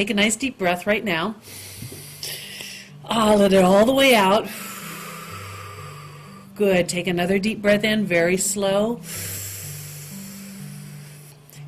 Take a nice deep breath right now. Let it all the way out. Good. Take another deep breath in, very slow.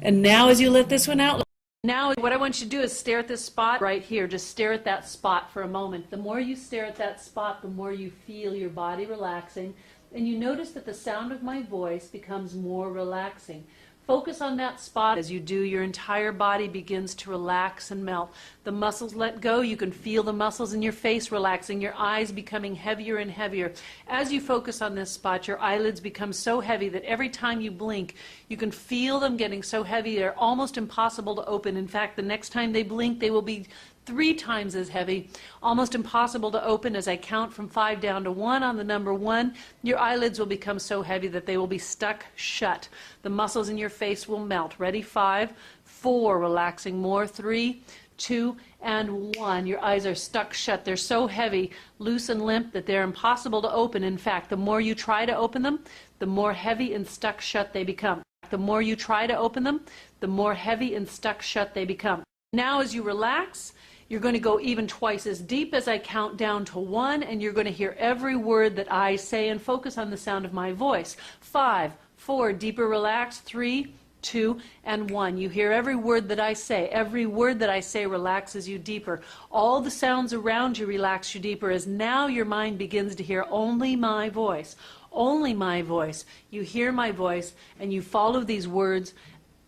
And now as you let this one out, now what I want you to do is stare at this spot right here. Just stare at that spot for a moment. The more you stare at that spot, the more you feel your body relaxing. And you notice that the sound of my voice becomes more relaxing. Focus on that spot. As you do, your entire body begins to relax and melt. The muscles let go. You can feel the muscles in your face relaxing, your eyes becoming heavier and heavier. As you focus on this spot, your eyelids become so heavy that every time you blink, you can feel them getting so heavy they're almost impossible to open. In fact, the next time they blink, they will be 3 times as heavy, almost impossible to open. As I count from 5 down to 1 on the number 1, your eyelids will become so heavy that they will be stuck shut. The muscles in your face will melt. Ready? 5, 4, relaxing more, 3, 2, and 1. Your eyes are stuck shut. They're so heavy, loose and limp that they're impossible to open. In fact, the more you try to open them, the more heavy and stuck shut they become. The more you try to open them, the more heavy and stuck shut they become. Now as you relax, you're going to go even twice as deep as I count down to 1, and you're going to hear every word that I say and focus on the sound of my voice. 5, 4, deeper relax, 3, 2, and 1. You hear every word that I say. Every word that I say relaxes you deeper. All the sounds around you relax you deeper, as now your mind begins to hear only my voice. Only my voice. You hear my voice, and you follow these words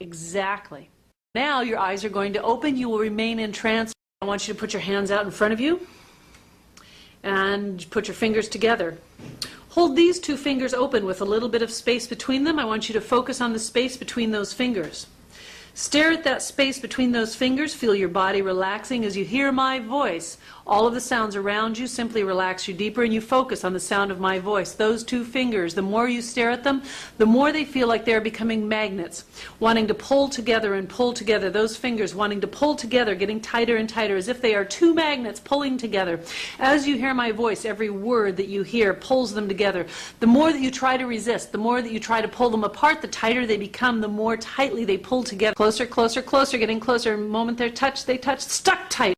exactly. Now your eyes are going to open. You will remain in trance. I want you to put your hands out in front of you and put your fingers together. Hold these 2 fingers open with a little bit of space between them. I want you to focus on the space between those fingers. Stare at that space between those fingers. Feel your body relaxing as you hear my voice. All of the sounds around you simply relax you deeper, and you focus on the sound of my voice. Those 2 fingers, the more you stare at them, the more they feel like they're becoming magnets, wanting to pull together and pull together. Those fingers wanting to pull together, getting tighter and tighter, as if they are 2 magnets pulling together. As you hear my voice, every word that you hear pulls them together. The more that you try to resist, the more that you try to pull them apart, the tighter they become, the more tightly they pull together. Closer, closer, closer, getting closer. The moment they touch, stuck tight.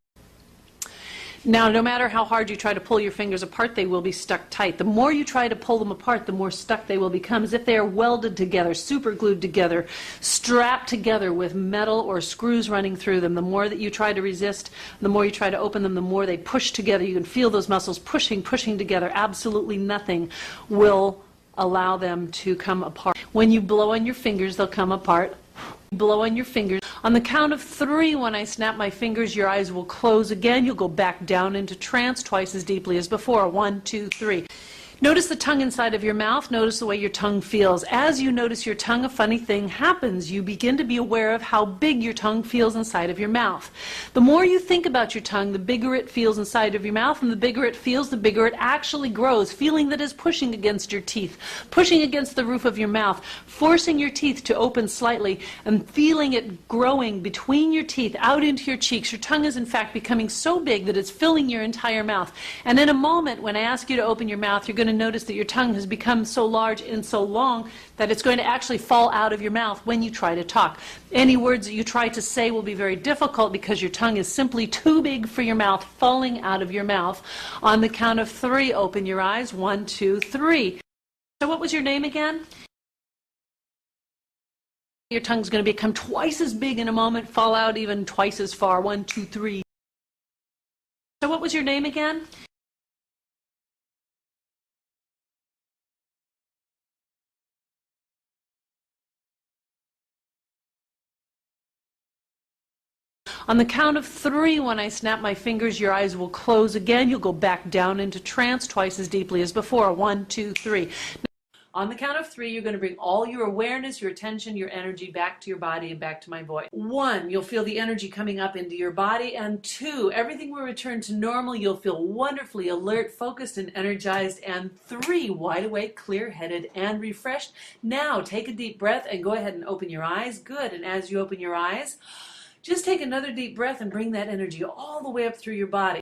Now, no matter how hard you try to pull your fingers apart, they will be stuck tight. The more you try to pull them apart, the more stuck they will become, as if they are welded together, super glued together, strapped together with metal or screws running through them. The more that you try to resist, the more you try to open them, the more they push together. You can feel those muscles pushing together. Absolutely nothing will allow them to come apart. When you blow on your fingers, they'll come apart. Blow on your fingers. On the count of 3, when I snap my fingers, your eyes will close again. You'll go back down into trance twice as deeply as before. 1, 2, 3. Notice the tongue inside of your mouth. Notice the way your tongue feels. As you notice your tongue, a funny thing happens. You begin to be aware of how big your tongue feels inside of your mouth. The more you think about your tongue, the bigger it feels inside of your mouth, and the bigger it feels, the bigger it actually grows. Feeling that is pushing against your teeth, pushing against the roof of your mouth, forcing your teeth to open slightly, and feeling it growing between your teeth, out into your cheeks. Your tongue is in fact becoming so big that it's filling your entire mouth. And in a moment, when I ask you to open your mouth, you're going to notice that your tongue has become so large and so long that it's going to actually fall out of your mouth when you try to talk. Any words that you try to say will be very difficult because your tongue is simply too big for your mouth, falling out of your mouth. On the count of 3, open your eyes. 1, 2, 3. So what was your name again? Your tongue's going to become twice as big in a moment, fall out even twice as far. 1, 2, 3. So what was your name again? On the count of 3, when I snap my fingers, your eyes will close again. You'll go back down into trance twice as deeply as before. 1, 2, 3. On the count of 3, you're going to bring all your awareness, your attention, your energy back to your body and back to my voice. 1, you'll feel the energy coming up into your body. And 2, everything will return to normal. You'll feel wonderfully alert, focused, and energized. And 3, wide awake, clear-headed, and refreshed. Now, take a deep breath and go ahead and open your eyes. Good. And as you open your eyes, just take another deep breath and bring that energy all the way up through your body.